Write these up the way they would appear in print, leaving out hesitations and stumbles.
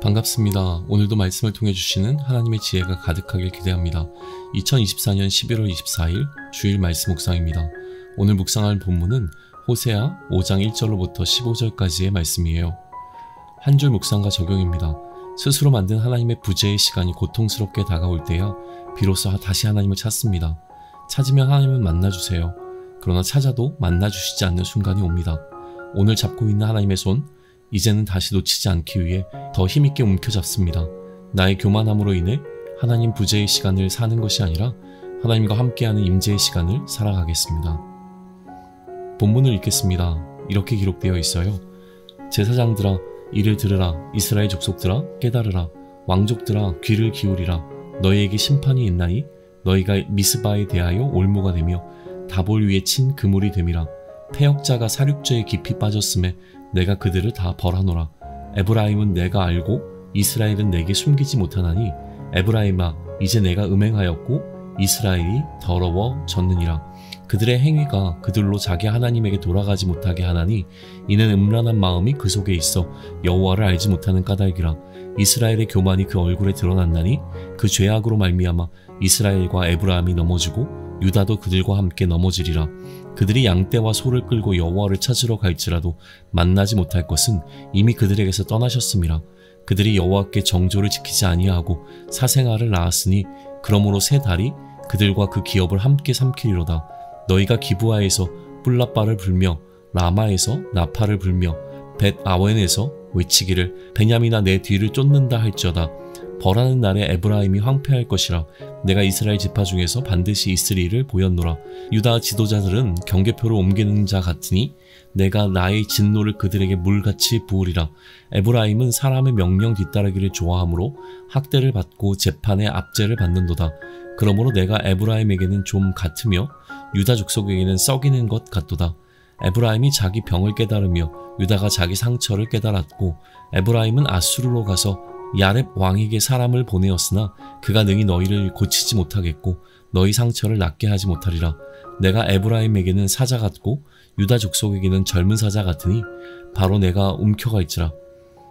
반갑습니다. 오늘도 말씀을 통해 주시는 하나님의 지혜가 가득하길 기대합니다. 2024년 11월 24일 주일 말씀 묵상입니다. 오늘 묵상할 본문은 호세아 5장 1절로부터 15절까지의 말씀이에요. 한 줄 묵상과 적용입니다. 스스로 만든 하나님의 부재의 시간이 고통스럽게 다가올 때야 비로소 다시 하나님을 찾습니다. 찾으면 하나님은 만나주세요. 그러나 찾아도 만나주시지 않는 순간이 옵니다. 오늘 잡고 있는 하나님의 손, 이제는 다시 놓치지 않기 위해 더 힘있게 움켜잡습니다. 나의 교만함으로 인해 하나님 부재의 시간을 사는 것이 아니라 하나님과 함께하는 임재의 시간을 살아가겠습니다. 본문을 읽겠습니다. 이렇게 기록되어 있어요. 제사장들아 이를 들으라. 이스라엘 족속들아 깨달으라. 왕족들아 귀를 기울이라. 너희에게 심판이 있나니 너희가 미스바에 대하여 올무가 되며 다볼 위에 친 그물이 됨이라. 패역자가 사륙죄에 깊이 빠졌음에 내가 그들을 다 벌하노라. 에브라임은 내가 알고 이스라엘은 내게 숨기지 못하나니 에브라임아 이제 내가 음행하였고 이스라엘이 더러워졌느니라. 그들의 행위가 그들로 자기 하나님에게 돌아가지 못하게 하나니 이는 음란한 마음이 그 속에 있어 여호와를 알지 못하는 까닭이라. 이스라엘의 교만이 그 얼굴에 드러났나니 그 죄악으로 말미암아 이스라엘과 에브라임이 넘어지고 유다도 그들과 함께 넘어지리라. 그들이 양떼와 소를 끌고 여호와를 찾으러 갈지라도 만나지 못할 것은 이미 그들에게서 떠나셨음이라. 그들이 여호와께 정조를 지키지 아니하고 사생아를 낳았으니 그러므로 새 달이 그들과 그 기업을 함께 삼키리로다. 너희가 기브아에서 뿔라빠를 불며 라마에서 나팔을 불며 벳 아웬에서 외치기를 베냐민아 내 뒤를 쫓는다 할지어다. 벌하는 날에 에브라임이 황폐할 것이라. 내가 이스라엘 지파 중에서 반드시 있으리를 보였노라. 유다 지도자들은 경계표를 옮기는 자 같으니 내가 나의 진노를 그들에게 물같이 부으리라. 에브라임은 사람의 명령 뒤따르기를 좋아하므로 학대를 받고 재판의 압제를 받는도다. 그러므로 내가 에브라임에게는 좀 같으며 유다 족속에게는 썩이는 것 같도다. 에브라임이 자기 병을 깨달으며 유다가 자기 상처를 깨달았고 에브라임은 아수르로 가서 야렙 왕에게 사람을 보내었으나 그가 능히 너희를 고치지 못하겠고 너희 상처를 낫게 하지 못하리라. 내가 에브라임에게는 사자 같고 유다 족속에게는 젊은 사자 같으니 바로 내가 움켜갈지라.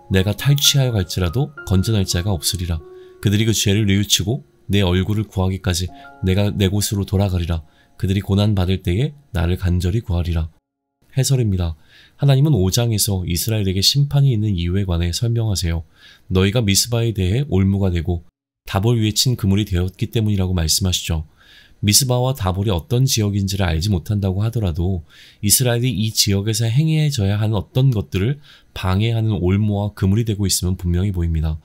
내가 탈취하여 갈지라도 건져낼 자가 없으리라. 그들이 그 죄를 뉘우치고 내 얼굴을 구하기까지 내가 내 곳으로 돌아가리라. 그들이 고난받을 때에 나를 간절히 구하리라. 해설입니다. 하나님은 5장에서 이스라엘에게 심판이 있는 이유에 관해 설명하세요. 너희가 미스바에 대해 올무가 되고 다볼 위에 친 그물이 되었기 때문이라고 말씀하시죠. 미스바와 다볼이 어떤 지역인지를 알지 못한다고 하더라도 이스라엘이 이 지역에서 행해져야 하는 어떤 것들을 방해하는 올무와 그물이 되고 있으면 분명히 보입니다.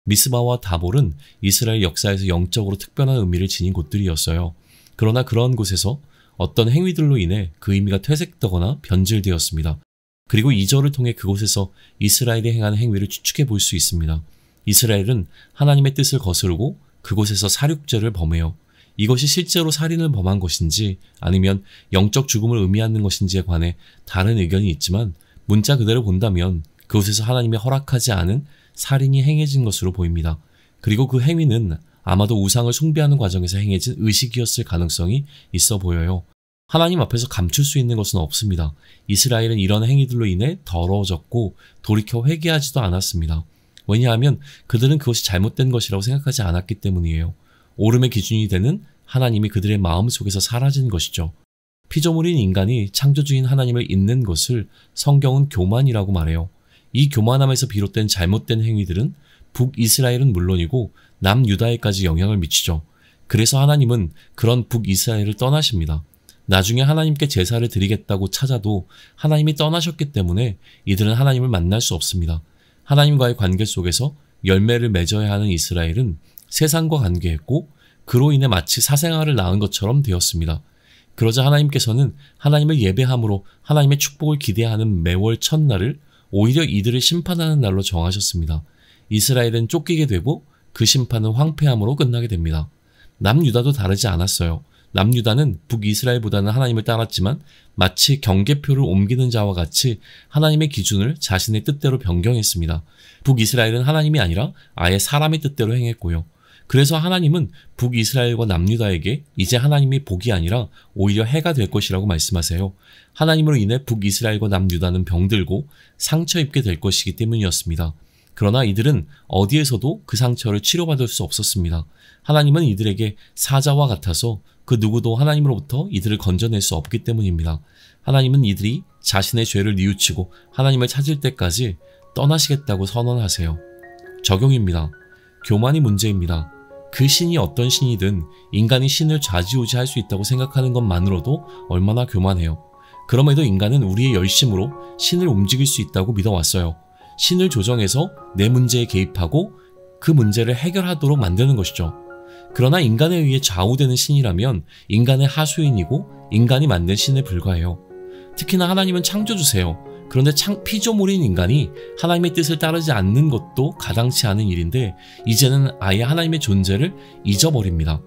미스바와 다볼은 이스라엘 역사에서 영적으로 특별한 의미를 지닌 곳들이었어요. 그러나 그런 곳에서 어떤 행위들로 인해 그 의미가 퇴색되거나 변질되었습니다. 그리고 2절을 통해 그곳에서 이스라엘이 행하는 행위를 추측해 볼 수 있습니다. 이스라엘은 하나님의 뜻을 거스르고 그곳에서 사륙죄를 범해요. 이것이 실제로 살인을 범한 것인지 아니면 영적 죽음을 의미하는 것인지에 관해 다른 의견이 있지만 문자 그대로 본다면 그곳에서 하나님이 허락하지 않은 살인이 행해진 것으로 보입니다. 그리고 그 행위는 아마도 우상을 숭배하는 과정에서 행해진 의식이었을 가능성이 있어 보여요. 하나님 앞에서 감출 수 있는 것은 없습니다. 이스라엘은 이런 행위들로 인해 더러워졌고 돌이켜 회개하지도 않았습니다. 왜냐하면 그들은 그것이 잘못된 것이라고 생각하지 않았기 때문이에요. 옳음의 기준이 되는 하나님이 그들의 마음속에서 사라진 것이죠. 피조물인 인간이 창조주인 하나님을 잊는 것을 성경은 교만이라고 말해요. 이 교만함에서 비롯된 잘못된 행위들은 북이스라엘은 물론이고 남유다에까지 영향을 미치죠. 그래서 하나님은 그런 북이스라엘을 떠나십니다. 나중에 하나님께 제사를 드리겠다고 찾아도 하나님이 떠나셨기 때문에 이들은 하나님을 만날 수 없습니다. 하나님과의 관계 속에서 열매를 맺어야 하는 이스라엘은 세상과 관계했고 그로 인해 마치 사생아를 낳은 것처럼 되었습니다. 그러자 하나님께서는 하나님을 예배함으로 하나님의 축복을 기대하는 매월 첫날을 오히려 이들을 심판하는 날로 정하셨습니다. 이스라엘은 쫓기게 되고 그 심판은 황폐함으로 끝나게 됩니다. 남유다도 다르지 않았어요. 남유다는 북이스라엘보다는 하나님을 따랐지만 마치 경계표를 옮기는 자와 같이 하나님의 기준을 자신의 뜻대로 변경했습니다. 북이스라엘은 하나님이 아니라 아예 사람의 뜻대로 행했고요. 그래서 하나님은 북이스라엘과 남유다에게 이제 하나님이 복이 아니라 오히려 해가 될 것이라고 말씀하세요. 하나님으로 인해 북이스라엘과 남유다는 병들고 상처 입게 될 것이기 때문이었습니다. 그러나 이들은 어디에서도 그 상처를 치료받을 수 없었습니다. 하나님은 이들에게 사자와 같아서 그 누구도 하나님으로부터 이들을 건져낼 수 없기 때문입니다. 하나님은 이들이 자신의 죄를 뉘우치고 하나님을 찾을 때까지 떠나시겠다고 선언하세요. 적용입니다. 교만이 문제입니다. 그 신이 어떤 신이든 인간이 신을 좌지우지할 수 있다고 생각하는 것만으로도 얼마나 교만해요. 그럼에도 인간은 우리의 열심으로 신을 움직일 수 있다고 믿어왔어요. 신을 조정해서 내 문제에 개입하고 그 문제를 해결하도록 만드는 것이죠. 그러나 인간에 의해 좌우되는 신이라면 인간의 하수인이고 인간이 만든 신에 불과해요. 특히나 하나님은 창조주세요. 그런데 피조물인 인간이 하나님의 뜻을 따르지 않는 것도 가당치 않은 일인데 이제는 아예 하나님의 존재를 잊어버립니다.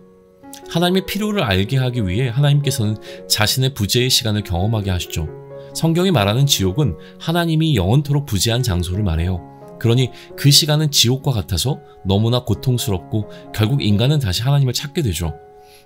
하나님의 필요를 알게 하기 위해 하나님께서는 자신의 부재의 시간을 경험하게 하시죠. 성경이 말하는 지옥은 하나님이 영원토록 부재한 장소를 말해요. 그러니 그 시간은 지옥과 같아서 너무나 고통스럽고 결국 인간은 다시 하나님을 찾게 되죠.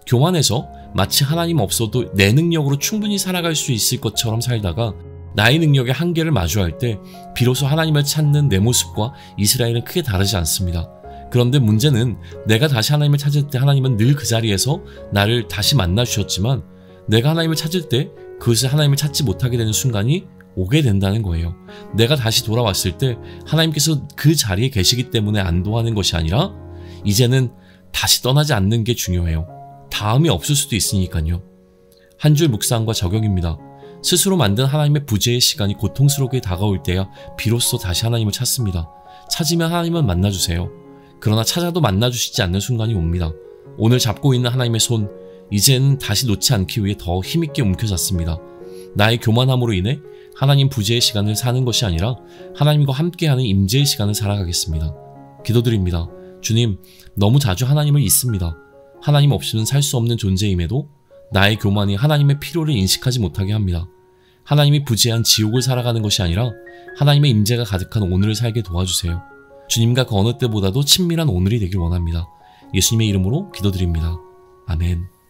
교만해서 마치 하나님 없어도 내 능력으로 충분히 살아갈 수 있을 것처럼 살다가 나의 능력의 한계를 마주할 때 비로소 하나님을 찾는 내 모습과 이스라엘은 크게 다르지 않습니다. 그런데 문제는 내가 다시 하나님을 찾을 때 하나님은 늘 그 자리에서 나를 다시 만나 주셨지만 내가 하나님을 찾을 때 그것을 하나님을 찾지 못하게 되는 순간이 오게 된다는 거예요. 내가 다시 돌아왔을 때 하나님께서 그 자리에 계시기 때문에 안도하는 것이 아니라 이제는 다시 떠나지 않는 게 중요해요. 다음이 없을 수도 있으니까요. 한 줄 묵상과 적용입니다. 스스로 만든 하나님의 부재의 시간이 고통스럽게 다가올 때야 비로소 다시 하나님을 찾습니다. 찾으면 하나님은 만나주세요. 그러나 찾아도 만나주시지 않는 순간이 옵니다. 오늘 잡고 있는 하나님의 손, 이제는 다시 놓지 않기 위해 더 힘있게 움켜잡습니다. 나의 교만함으로 인해 하나님 부재의 시간을 사는 것이 아니라 하나님과 함께하는 임재의 시간을 살아가겠습니다. 기도드립니다. 주님, 너무 자주 하나님을 잊습니다. 하나님 없이는 살 수 없는 존재임에도 나의 교만이 하나님의 필요를 인식하지 못하게 합니다. 하나님이 부재한 지옥을 살아가는 것이 아니라 하나님의 임재가 가득한 오늘을 살게 도와주세요. 주님과 그 어느 때보다도 친밀한 오늘이 되길 원합니다. 예수님의 이름으로 기도드립니다. 아멘.